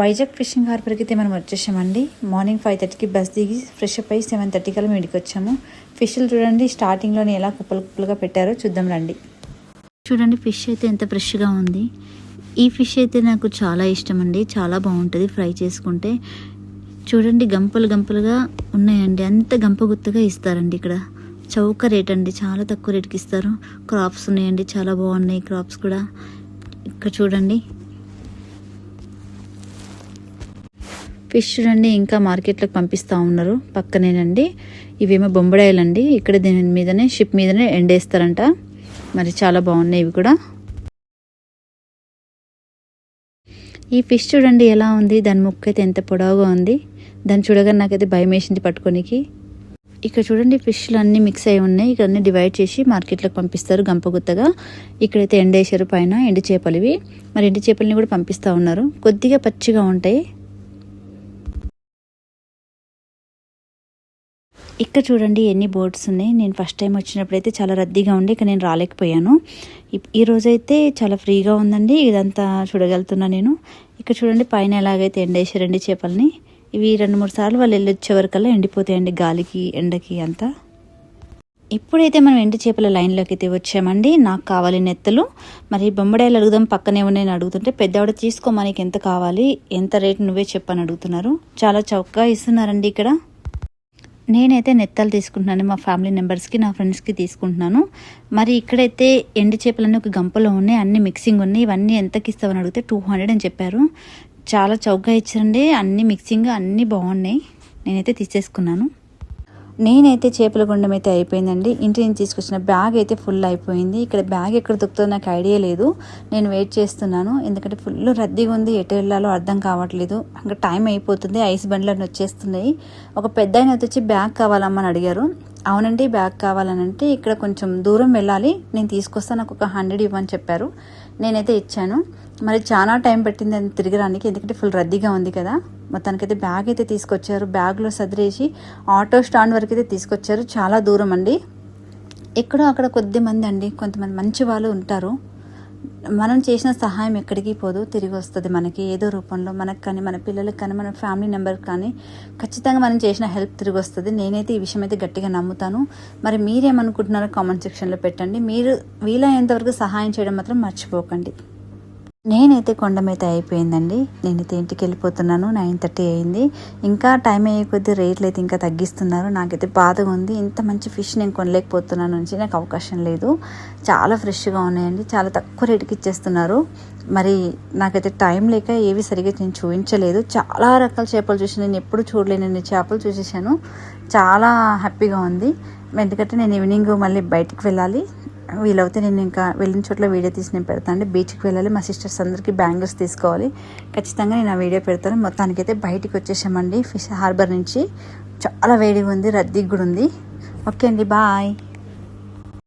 Vizag fishing హార్బర్కి అయితే మనం వచ్చేసామండి. మార్నింగ్ 5:30కి బస్ దిగి ఫ్రెష్ అప్ అయ్యి 7:30 కల్లా మీడికి వచ్చాము. ఫిష్లు చూడండి స్టార్టింగ్లోనే ఎలా కుప్పలుగా పెట్టారో చూద్దాం రండి. చూడండి ఫిష్ అయితే ఎంత ఫ్రెష్గా ఉంది. ఈ ఫిష్ అయితే నాకు చాలా ఇష్టం అండి, చాలా బాగుంటుంది ఫ్రై చేసుకుంటే. చూడండి గంపలుగా ఉన్నాయండి, అంత గంపగుత్తగా ఇస్తారండి. ఇక్కడ చౌక రేట్ అండి, చాలా తక్కువ రేట్కి ఇస్తారు. క్రాప్స్ ఉన్నాయండి, చాలా బాగున్నాయి క్రాప్స్ కూడా. ఇక్కడ చూడండి ఫిష్ చూడండి ఇంకా మార్కెట్లోకి పంపిస్తూ ఉన్నారు పక్కనేనండి. ఇవేమో బొంబడాయిలండి, ఇక్కడ దీని మీదనే షిప్ మీదనే ఎండేస్తారంట. మరి చాలా బాగున్నాయి ఇవి కూడా. ఈ ఫిష్ చూడండి ఎలా ఉంది, దాని ముక్క అయితే ఎంత పొడవుగా ఉంది. దాన్ని చూడగానే నాకైతే భయం వేసింది పట్టుకోనికి. ఇక్కడ చూడండి ఫిష్లు అన్నీ మిక్స్ అయి ఉన్నాయి. ఇక్కడ అన్నీ డివైడ్ చేసి మార్కెట్లోకి పంపిస్తారు గంపగుత్తగా. ఇక్కడైతే ఎండేసారు పైన ఎండు చేపలు ఇవి. మరి ఎండు చేపలని కూడా పంపిస్తూ ఉన్నారు, కొద్దిగా పచ్చిగా ఉంటాయి. ఇక్కడ చూడండి ఎన్ని బోట్స్ ఉన్నాయి. నేను ఫస్ట్ టైం వచ్చినప్పుడు అయితే చాలా రద్దీగా ఉండి ఇక్కడ నేను రాలేకపోయాను. ఈ రోజైతే చాలా ఫ్రీగా ఉందండి, ఇదంతా చూడగలుగుతున్నా నేను. ఇక్కడ చూడండి పైన ఎలాగైతే ఎండేసారండి చేపల్ని. ఇవి 2-3 సార్లు వాళ్ళు వెళ్ళొచ్చే వరకల్లా ఎండిపోతాయండి గాలికి ఎండకి అంతా. ఇప్పుడైతే మనం ఎండు చేపల లైన్లోకి అయితే వచ్చామండి. నాకు కావాలి నెత్తలు. మరి బొమ్మడాయిలు అడుగుదాం పక్కనే ఉన్నాయని అడుగుతుంటే పెద్దవాడు తీసుకో మనకి ఎంత కావాలి, ఎంత రేటు నువ్వే చెప్పని అడుగుతున్నారు. చాలా చౌకగా ఇస్తున్నారండి ఇక్కడ. నేనైతే నెత్తలు తీసుకుంటున్నాను, మా ఫ్యామిలీ మెంబర్స్కి నా ఫ్రెండ్స్కి తీసుకుంటున్నాను. మరి ఇక్కడైతే ఎండు చేపలన్నీ ఒక గంపలో ఉన్నాయి, అన్ని మిక్సింగ్ ఉన్నాయి. ఇవన్నీ ఎంతకి ఇస్తామని అడిగితే 200 అని చెప్పారు. చాలా చౌకగా ఇచ్చారండి, అన్ని మిక్సింగ్ అన్నీ బాగున్నాయి. నేనైతే తీసేసుకున్నాను. నేనైతే చేపల గుండం అయితే అయిపోయిందండి. ఇంటి నుంచి తీసుకొచ్చిన బ్యాగ్ అయితే ఫుల్ అయిపోయింది. ఇక్కడ బ్యాగ్ ఎక్కడ దొరుకుతుందో నాకు ఐడియా లేదు. నేను వెయిట్ చేస్తున్నాను, ఎందుకంటే ఫుల్ రద్దీగా ఉంది. ఎటు వెళ్ళాలో అర్థం కావట్లేదు. ఇంకా టైం అయిపోతుంది, ఐస్ బండ్లన్నీ వచ్చేస్తున్నాయి. ఒక పెద్ద ఆయన వచ్చి బ్యాగ్ కావాలమ్మని అడిగారు. అవునండి బ్యాగ్ కావాలని అంటే ఇక్కడ కొంచెం దూరం వెళ్ళాలి, నేను తీసుకొస్తాను, నాకు ఒక 100 ఇవ్వని చెప్పారు. నేనైతే ఇచ్చాను. మరి చాలా టైం పట్టింది అని తిరగడానికి, ఎందుకంటే ఫుల్ రద్దీగా ఉంది కదా. మొత్తానికైతే బ్యాగ్ అయితే తీసుకొచ్చారు. బ్యాగ్లో సదిరేసి ఆటో స్టాండ్ వరకు అయితే తీసుకొచ్చారు. చాలా దూరం అండి. ఎక్కడో అక్కడ కొద్దిమంది అండి, కొంతమంది మంచి వాళ్ళు ఉంటారు. మనం చేసిన సహాయం ఎక్కడికి పోదు, తిరిగి వస్తుంది మనకి ఏదో రూపంలో. మనకు కానీ మన పిల్లలకు కానీ మన ఫ్యామిలీ మెంబర్కి కానీ ఖచ్చితంగా మనం చేసిన హెల్ప్ తిరిగి వస్తుంది. నేనైతే ఈ విషయం అయితే గట్టిగా నమ్ముతాను. మరి మీరేమనుకుంటున్నారో కామెంట్ సెక్షన్లో పెట్టండి. మీరు వీలైనంతవరకు సహాయం చేయడం మాత్రం మర్చిపోకండి. నేనైతే కొండమైతే అయిపోయిందండి. నేనైతే ఇంటికి వెళ్ళిపోతున్నాను. 9:30 అయింది. ఇంకా టైం అయ్యే కొద్దీ రేట్లు అయితే ఇంకా తగ్గిస్తున్నారు. నాకైతే బాధగా ఉంది, ఇంత మంచి ఫిష్ నేను కొనలేకపోతున్నాను నుంచి నాకు అవకాశం లేదు. చాలా ఫ్రెష్గా ఉన్నాయండి, చాలా తక్కువ రేటుకి ఇచ్చేస్తున్నారు. మరి నాకైతే టైం లేక ఏవి సరిగ్గా నేను చూపించలేదు. చాలా రకాల చేపలు చూసి నేను ఎప్పుడు చూడలేని చేపలు చూసేసాను. చాలా హ్యాపీగా ఉంది, ఎందుకంటే నేను ఈవినింగ్ మళ్ళీ బయటికి వెళ్ళాలి. వీలైతే నేను ఇంకా వెళ్ళిన చోట్ల వీడియో తీసి నేను పెడతాను. బీచ్కి వెళ్ళాలి, మా సిస్టర్స్ అందరికీ బ్యాంగిల్స్ తీసుకోవాలి. ఖచ్చితంగా నేను ఆ వీడియో పెడతాను. మొత్తానికైతే బయటికి వచ్చేసామండి ఫిష్ హార్బర్ నుంచి. చాలా వేడిగా ఉంది, రద్దీగా కూడా ఉంది. ఓకే అండి, బాయ్.